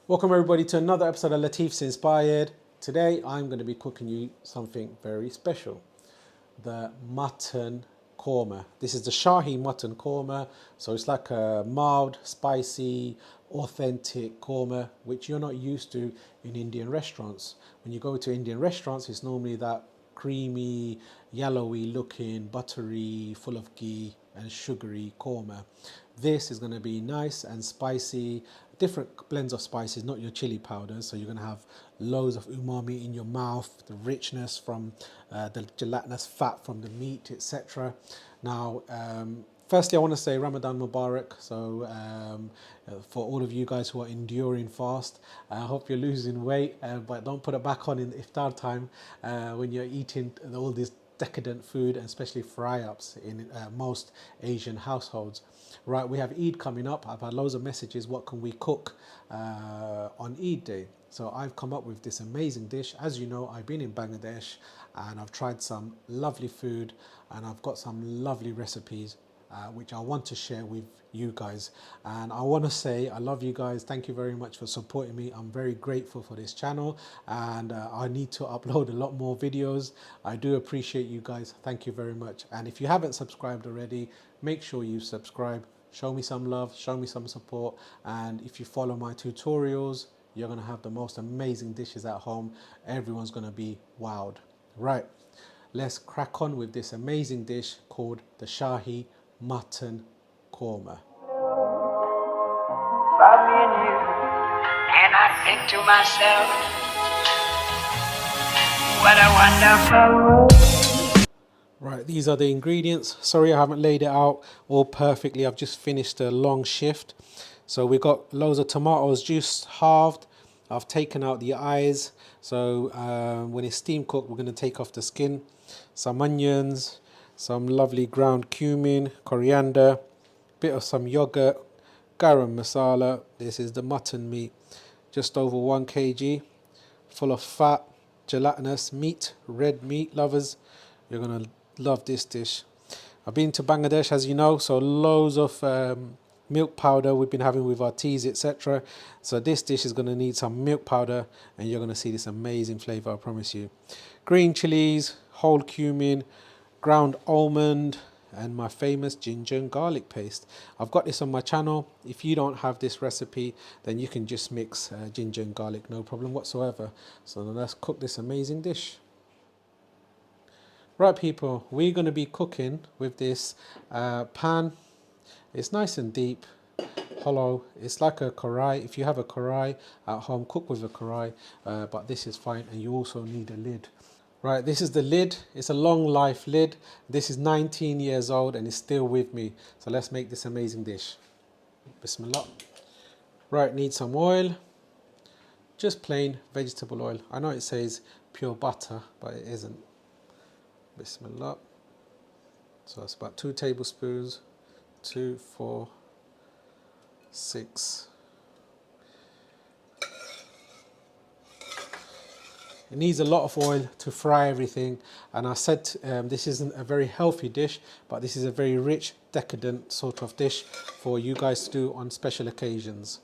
Welcome everybody to another episode of Latifs Inspired. Today I'm going to be cooking you something very special. The mutton korma. This is the Shahi mutton korma. So it's like a mild, spicy, authentic korma, which you're not used to in Indian restaurants. When you go to Indian restaurants, it's normally that creamy, yellowy looking, buttery, full of ghee and sugary korma. This is going to be nice and spicy, different blends of spices, not your chili powders. So you're going to have loads of umami in your mouth, the richness from the gelatinous fat from the meat, etc. Now, firstly, I want to say Ramadan Mubarak. So for all of you guys who are enduring fast, I hope you're losing weight, but don't put it back on in iftar time when you're eating all this decadent food, and especially fry-ups in most Asian households. Right, we have Eid coming up. I've had loads of messages, what can we cook on Eid Day? So I've come up with this amazing dish. As you know, I've been in Bangladesh and I've tried some lovely food and I've got some lovely recipes which I want to share with you guys. And I want to say I love you guys. Thank you very much for supporting me. I'm very grateful for this channel, and I need to upload a lot more videos. I do appreciate you guys. Thank you very much. And if you haven't subscribed already, make sure you subscribe. Show me some love, show me some support. And if you follow my tutorials, you're going to have the most amazing dishes at home. Everyone's going to be wowed. Right, let's crack on with this amazing dish called the Shahi mutton korma. Me and you, and I think to myself, what a wonderful world. Right, these are the ingredients. Sorry I haven't laid it out all perfectly. I've just finished a long shift. So we've got loads of tomatoes juice halved. I've taken out the eyes. So when it's steam cooked, we're going to take off the skin. Some onions, some lovely ground cumin, coriander, bit of some yogurt, garam masala. This is the mutton meat, just over 1 kg, full of fat, gelatinous meat, red meat lovers. You're gonna love this dish. I've been to Bangladesh, as you know, so loads of milk powder we've been having with our teas, etc. So this dish is gonna need some milk powder, and you're gonna see this amazing flavor, I promise you. Green chilies, whole cumin, ground almond, and my famous ginger and garlic paste. I've got this on my channel. If you don't have this recipe, then you can just mix ginger and garlic, no problem whatsoever. So let's cook this amazing dish. Right people, we're going to be cooking with this pan. It's nice and deep, hollow. It's like a karai. If you have a karai at home, cook with a karai, but this is fine, and you also need a lid. Right, this is the lid. It's a long life lid. This is 19 years old and it's still with me. So let's make this amazing dish. Bismillah. Right, need some oil. Just plain vegetable oil. I know it says pure butter, but it isn't. Bismillah. So it's about 2 tablespoons. 2, 4, 6. It needs a lot of oil to fry everything, and I said this isn't a very healthy dish, but this is a very rich, decadent sort of dish for you guys to do on special occasions.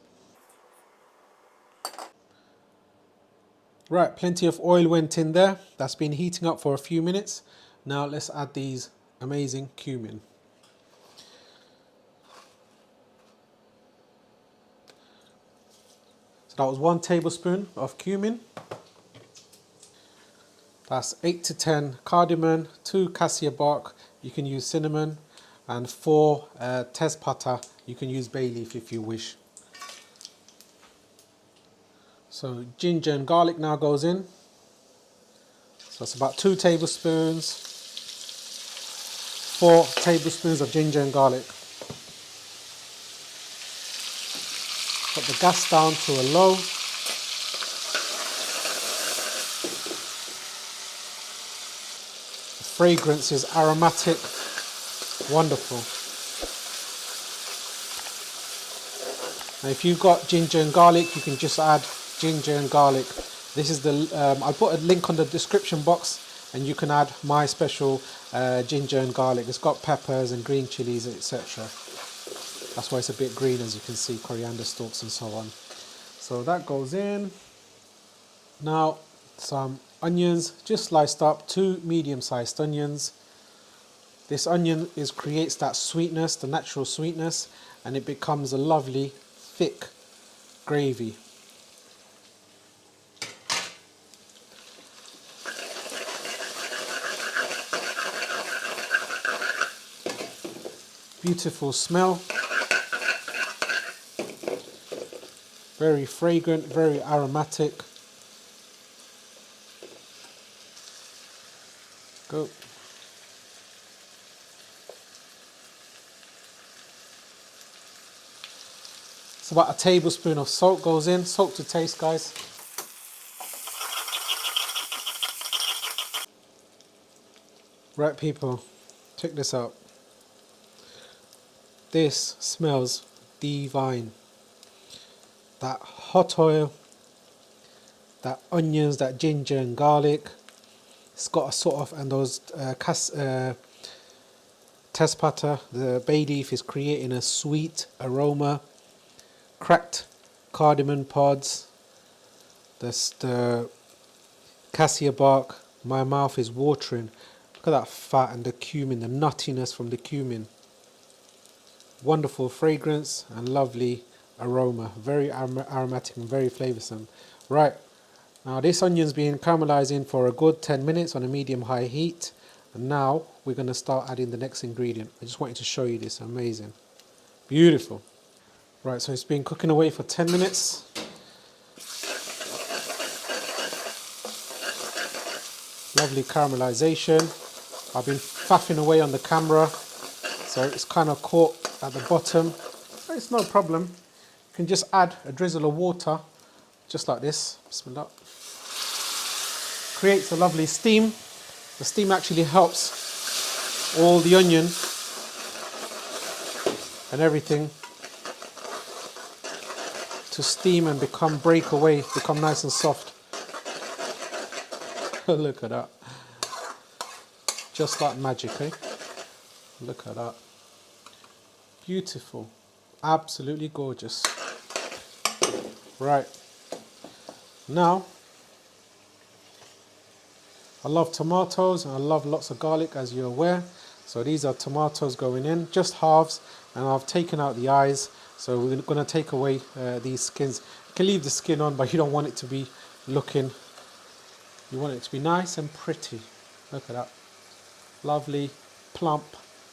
Right, plenty of oil went in there. That's been heating up for a few minutes. Now let's add these amazing cumin. So that was 1 tablespoon of cumin. That's 8 to 10 cardamon, 2 cassia bark, you can use cinnamon, and 4 Tez Pata, you can use bay leaf if you wish. So ginger and garlic now goes in. So it's about 2 tablespoons, 4 tablespoons of ginger and garlic. Put the gas down to a low. Fragrance is aromatic, wonderful. Now if you've got ginger and garlic, you can just add ginger and garlic. This is the I'll put a link on the description box, and you can add my special ginger and garlic. It's got peppers and green chilies, etc. That's why it's a bit green, as you can see, coriander stalks and so on. So that goes in. Now some onions, just sliced up, 2 medium-sized onions. This onion creates that sweetness, the natural sweetness, and it becomes a lovely thick gravy. Beautiful smell. Very fragrant, very aromatic. Go. It's about a tablespoon of salt goes in. Salt to taste, guys. Right, people, check this out. This smells divine. That hot oil, that onions, that ginger and garlic. It's got a sort of, and those Tez Pata, the bay leaf, is creating a sweet aroma. Cracked cardamon pods, the Cassia bark. My mouth is watering. Look at that fat and the cumin, the nuttiness from the cumin. Wonderful fragrance and lovely aroma. Very aromatic and very flavoursome. Right, now this onion's been caramelizing for a good 10 minutes on a medium-high heat. And now we're going to start adding the next ingredient. I just wanted to show you this. Amazing. Beautiful. Right, so it's been cooking away for 10 minutes. Lovely caramelization. I've been faffing away on the camera, so it's kind of caught at the bottom. But it's no problem. You can just add a drizzle of water, just like this. Bismillah. Creates a lovely steam. The steam actually helps all the onion and everything to steam and break away, become nice and soft. Look at that. Just like magic, eh? Look at that. Beautiful. Absolutely gorgeous. Right. Now, I love tomatoes and I love lots of garlic, as you're aware. So these are tomatoes going in, just halves, and I've taken out the eyes. So we're going to take away these skins. You can leave the skin on, but you don't want it to be looking, you want it to be nice and pretty. Look at that. Lovely, plump,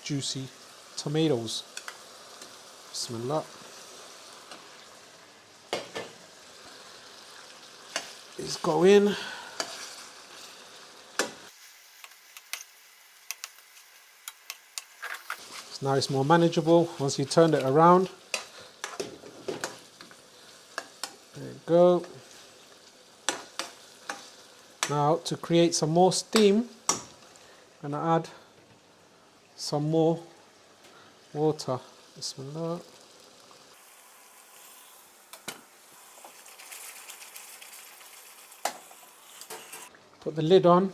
juicy tomatoes. Bismillah. These go in. So now it's more manageable once you turn it around. There you go. Now to create some more steam, I'm going to add some more water. Bismillah. Put the lid on,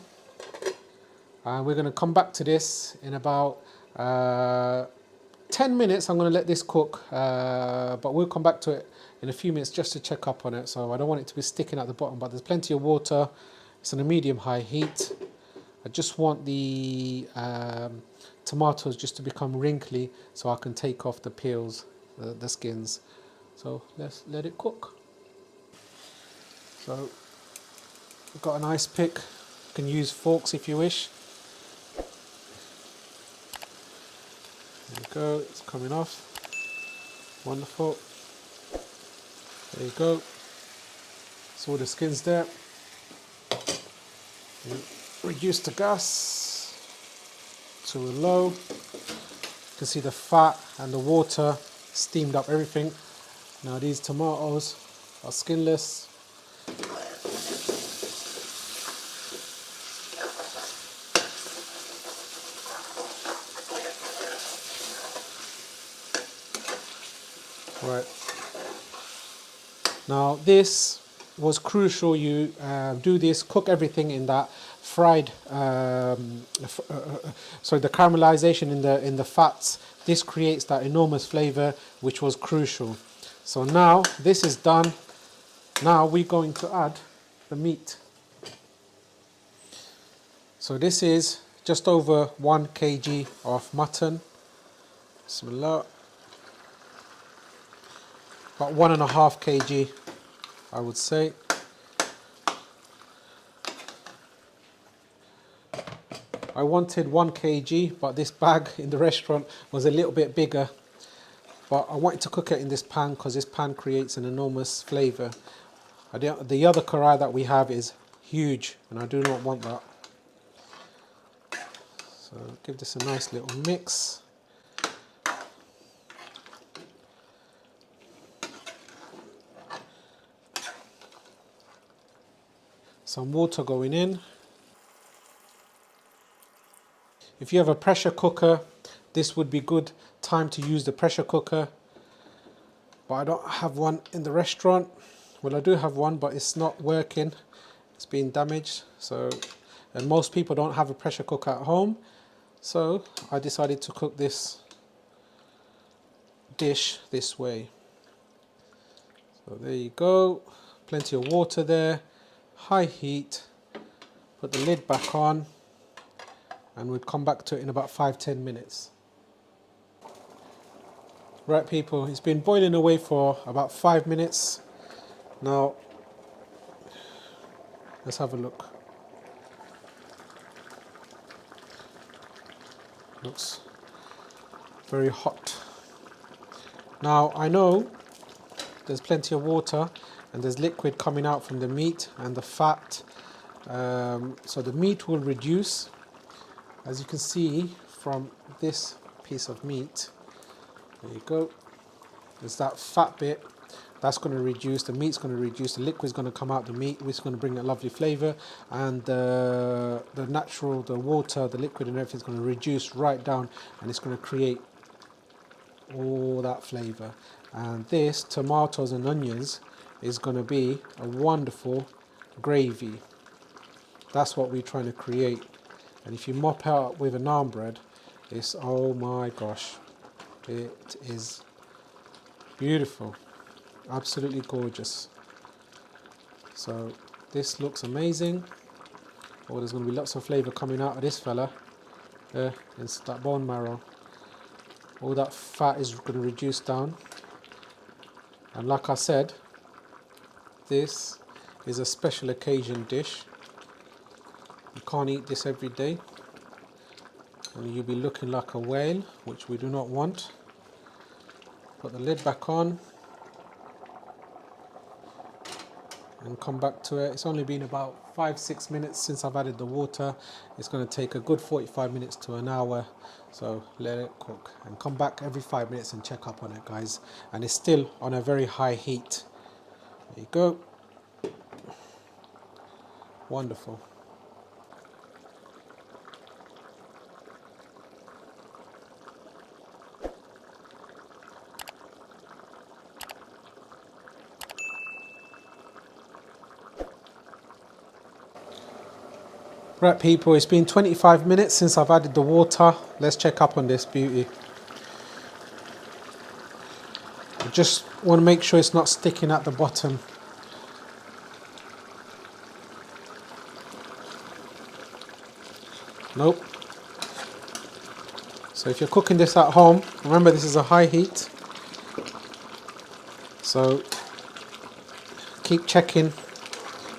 and we're going to come back to this in about 10 minutes. I'm going to let this cook, but we'll come back to it in a few minutes just to check up on it. So I don't want it to be sticking at the bottom, but there's plenty of water. It's on a medium-high heat. I just want the tomatoes just to become wrinkly so I can take off the peels, the skins. So let's let it cook. So we've got an ice pick. You can use forks if you wish. There you go, it's coming off. Wonderful. There you go. So all the skins there. Reduce the gas to a low. You can see the fat and the water steamed up everything. Now these tomatoes are skinless. Right. Now this was crucial. You do this, cook everything in that fried, the caramelization in the fats. This creates that enormous flavor, which was crucial. So now this is done. Now we're going to add the meat. So this is just over 1 kg of mutton. Bismillah. About 1.5 kg, I would say. I wanted 1 kg, but this bag in the restaurant was a little bit bigger. But I wanted to cook it in this pan because this pan creates an enormous flavour. The other karai that we have is huge and I do not want that. So give this a nice little mix. Some water going in. If you have a pressure cooker, this would be good time to use the pressure cooker. But I don't have one in the restaurant. Well, I do have one, but it's not working. It's been damaged. And most people don't have a pressure cooker at home. So I decided to cook this dish this way. So there you go. Plenty of water there. High heat. Put the lid back on. And we'll come back to it in about 5-10 minutes. Right people, it's been boiling away for about 5 minutes. Now, let's have a look. Looks very hot. Now, I know there's plenty of water and there's liquid coming out from the meat and the fat. So the meat will reduce. As you can see from this piece of meat, there you go, there's that fat bit, that's going to reduce, the meat's going to reduce, the liquid's going to come out the meat, which is going to bring a lovely flavour, and the water, the liquid and everything's going to reduce right down, and it's going to create all that flavour. And this, tomatoes and onions, is going to be a wonderful gravy. That's what we're trying to create. And if you mop out with a naan bread, it's, oh my gosh, it is beautiful, absolutely gorgeous. So this looks amazing. Oh, there's going to be lots of flavour coming out of this fella. It's that bone marrow. All that fat is going to reduce down. And like I said, this is a special occasion dish. You can't eat this every day and you'll be looking like a whale, which we do not want. Put the lid back on and come back to it. It's only been about 5-6 minutes since I've added the water. It's going to take a good 45 minutes to an hour, so let it cook and come back every 5 minutes and check up on it, guys. And it's still on a very high heat. There you go. Wonderful. Right people, it's been 25 minutes since I've added the water. Let's check up on this beauty. I just want to make sure it's not sticking at the bottom. Nope. So if you're cooking this at home, remember this is a high heat. So keep checking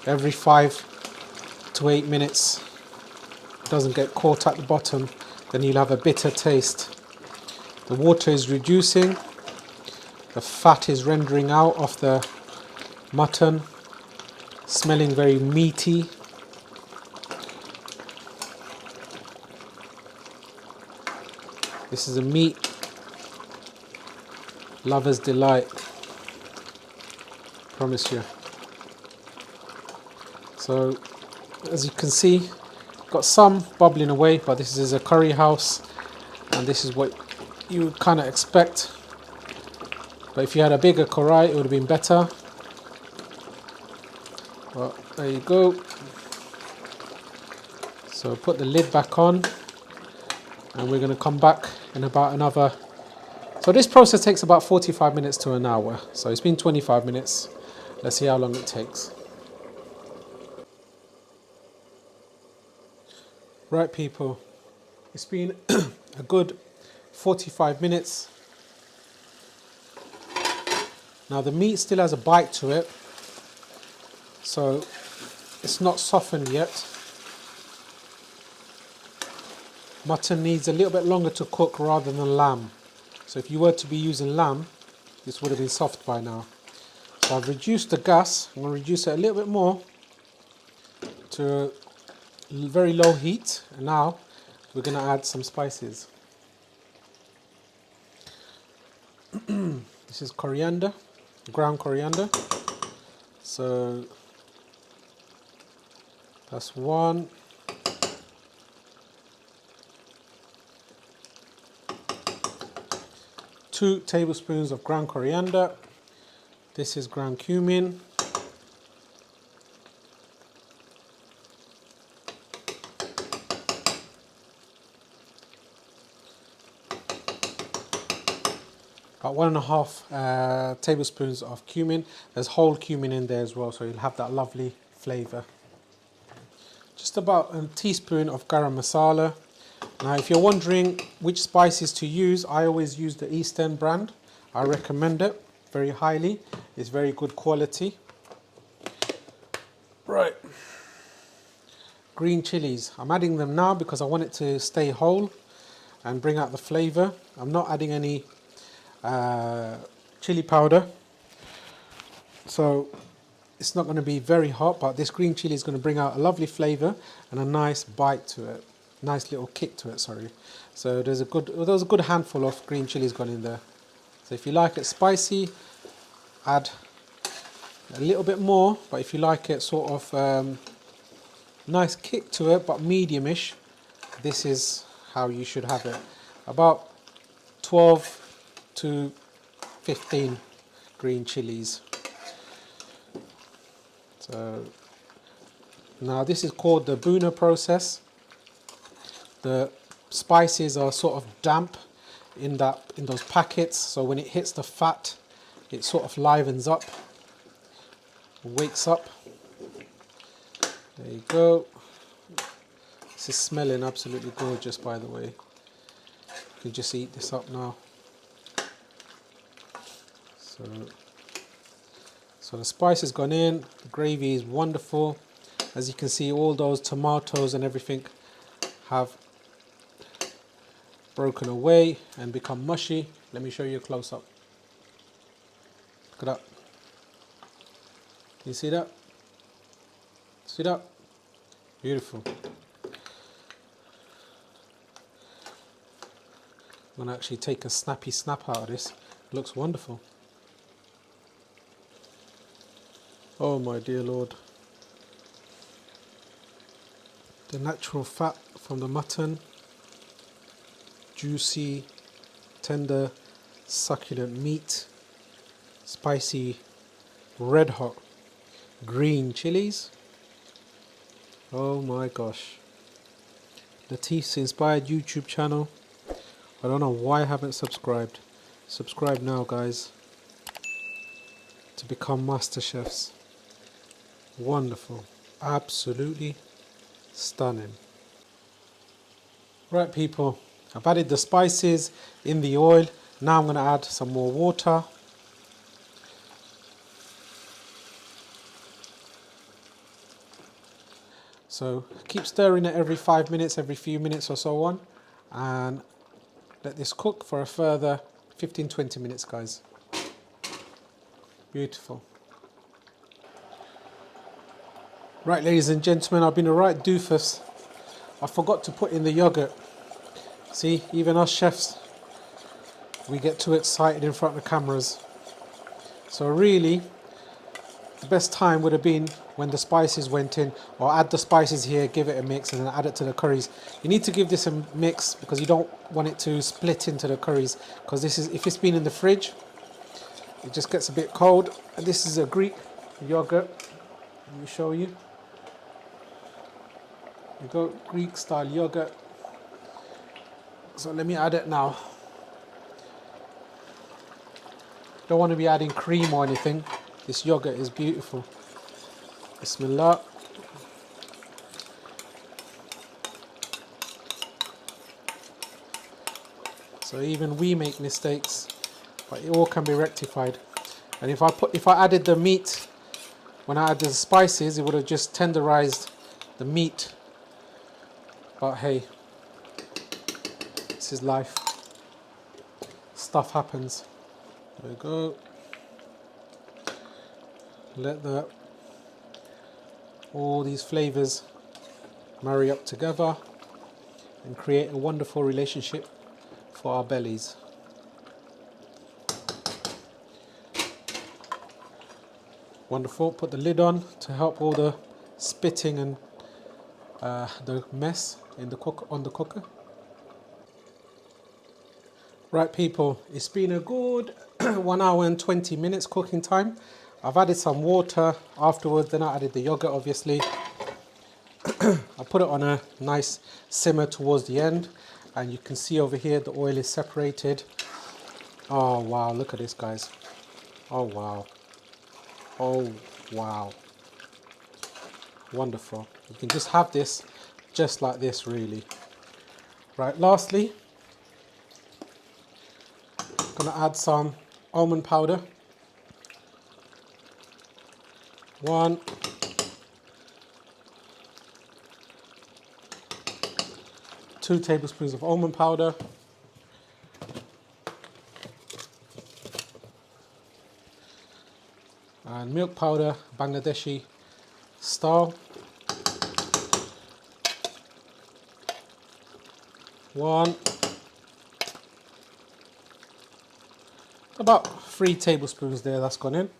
every 5 to 8 minutes. Doesn't get caught at the bottom, then you'll have a bitter taste. The water is reducing, the fat is rendering out of the mutton, smelling very meaty. This is a meat lover's delight, promise you. So as you can see, got some bubbling away, but this is a curry house and this is what you would kind of expect. But if you had a bigger karai, it would have been better. But there you go. So put the lid back on and we're going to come back in about another. So this process takes about 45 minutes to an hour. So it's been 25 minutes Let's see how long it takes. Right people, it's been a good 45 minutes. Now the meat still has a bite to it, so it's not softened yet. Mutton needs a little bit longer to cook rather than lamb. So if you were to be using lamb, this would have been soft by now. So I've reduced the gas. I'm going to reduce it a little bit more to a very low heat. And now we're going to add some spices. This is coriander, ground coriander. So that's 1. Two tablespoons of ground coriander. This is ground cumin. About 1.5 tablespoons of cumin. There's whole cumin in there as well, so you'll have that lovely flavour. Just about a teaspoon of garam masala. Now if you're wondering which spices to use, I always use the Eastern brand. I recommend it very highly. It's very good quality. Right. Green chilies. I'm adding them now because I want it to stay whole and bring out the flavour. I'm not adding any chili powder. So it's not going to be very hot, but this green chili is going to bring out a lovely flavour and a nice bite to it. Nice little kick to it, sorry. So there's a good handful of green chilies gone in there. So if you like it spicy, add a little bit more, but if you like it sort of nice kick to it, but medium-ish, this is how you should have it. About 12 to 15 green chilies. So now this is called the Buna process. The spices are sort of damp in those packets, so when it hits the fat, it sort of livens up, wakes up. There you go. This is smelling absolutely gorgeous, by the way. You can just eat this up now. So the spice has gone in, the gravy is wonderful. As you can see, all those tomatoes and everything have broken away and become mushy. Let me show you a close-up. Look at that. Can you see that? See that? Beautiful. I'm going to actually take a snappy snap out of this. It looks wonderful. Oh my dear Lord. The natural fat from the mutton. Juicy, tender, succulent meat. Spicy, red hot green chilies. Oh my gosh. Latifs Inspired YouTube channel. I don't know why I haven't subscribed. Subscribe now, guys, to become master chefs. Wonderful. Absolutely stunning. Right people, I've added the spices in the oil. Now I'm going to add some more water. So keep stirring it every 5 minutes, every few minutes or so on, and let this cook for a further 15-20 minutes, guys. Beautiful. Right, ladies and gentlemen, I've been a right doofus. I forgot to put in the yogurt. See, even us chefs, we get too excited in front of the cameras. So really, the best time would have been when the spices went in, or add the spices here, give it a mix, and then add it to the curries. You need to give this a mix because you don't want it to split into the curries, because this is, if it's been in the fridge, it just gets a bit cold. And this is a Greek yogurt. Let me show you. You go Greek style yogurt. So let me add it now. Don't want to be adding cream or anything. This yogurt is beautiful. Bismillah. So even we make mistakes, but it all can be rectified. And if I added the meat, when I added the spices, it would have just tenderized the meat. But hey, this is life. Stuff happens. There we go. Let all these flavors marry up together and create a wonderful relationship for our bellies. Wonderful. Put the lid on to help all the spitting and the mess in the on the cooker. Right, people, it's been a good 1 hour and 20 minutes cooking time. I've added some water afterwards, then I added the yogurt, obviously. I put it on a nice simmer towards the end, and you can see over here the oil is separated. Oh wow, look at this, guys. Oh wow. Oh wow. Wonderful. You can just have this just like this, really. Right, lastly, I'm gonna add some almond powder. 1, 2 tablespoons of almond powder. And milk powder, Bangladeshi style. 1, about 3 tablespoons there, that's gone in.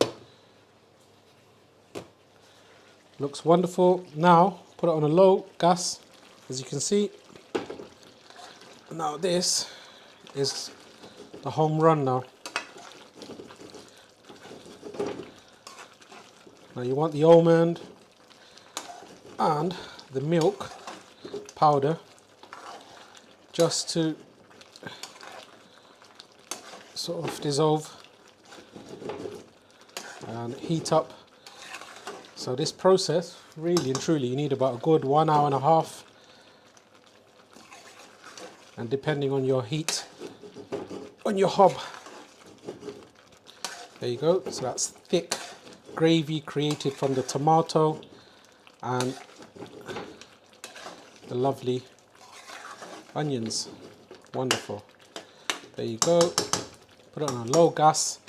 Looks wonderful. Now put it on a low gas, as you can see. Now this is the home run now. Now you want the almond and the milk powder just to sort of dissolve and heat up. So this process, really and truly, you need about a good 1 hour and a half. And depending on your heat on your hob. There you go. So that's thick gravy created from the tomato and the lovely onions. Wonderful. There you go. Put it on a low gas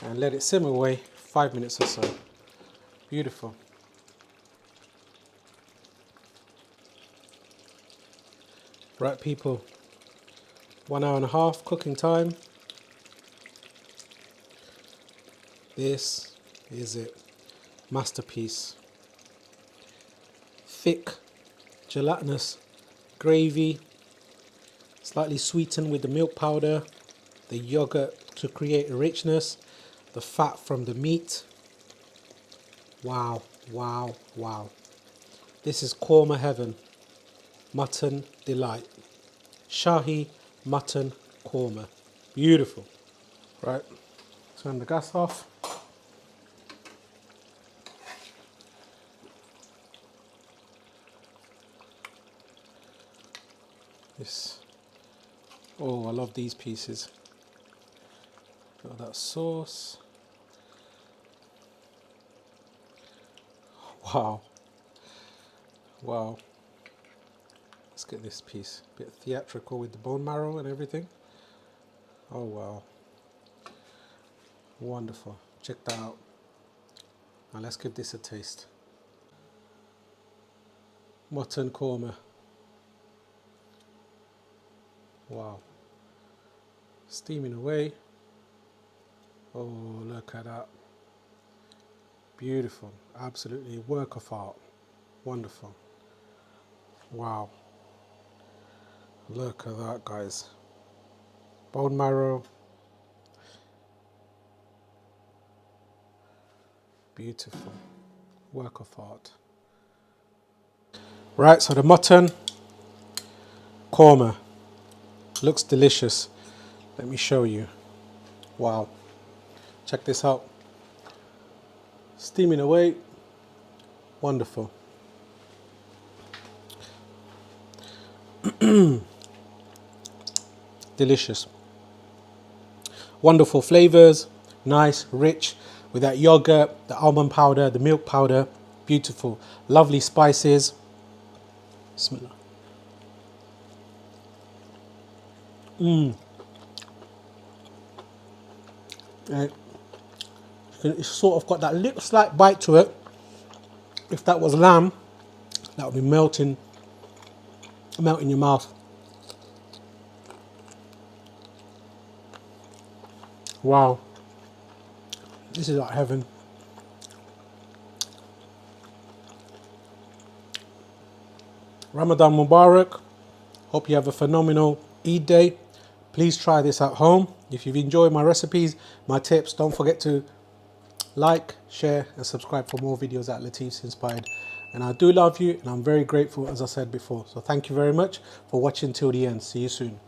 and let it simmer away 5 minutes or so. Beautiful. Right, people, 1 hour and a half cooking time. This is it. Masterpiece. Thick, gelatinous gravy, slightly sweetened with the milk powder, the yogurt to create a richness, the fat from the meat. Wow, wow, wow. This is Korma heaven. Mutton delight. Shahi mutton korma. Beautiful. Right, turn the gas off. This, oh, I love these pieces. Got that sauce. Wow. Wow. Let's get this piece. A bit theatrical with the bone marrow and everything. Oh wow. Wonderful. Check that out. Now let's give this a taste. Mutton korma. Wow. Steaming away. Oh, look at that. Beautiful. Absolutely work of art. Wonderful. Wow. Look at that, guys. Bone marrow. Beautiful. Work of art. Right, so the mutton korma looks delicious. Let me show you. Wow. Check this out. steaming away. Wonderful. Delicious. Wonderful flavors, nice, rich, with that yogurt, the almond powder, the milk powder. Beautiful. Lovely spices. Bismillah. It's sort of got that little slight bite to it. If that was lamb, that would be melting in your mouth. Wow. This is like heaven. Ramadan Mubarak. Hope you have a phenomenal Eid day. Please try this at home. If you've enjoyed my recipes, my tips, don't forget to like, share and subscribe for more videos at Latifs Inspired. And I do love you and I'm very grateful, as I said before. So thank you very much for watching till the end. See you soon.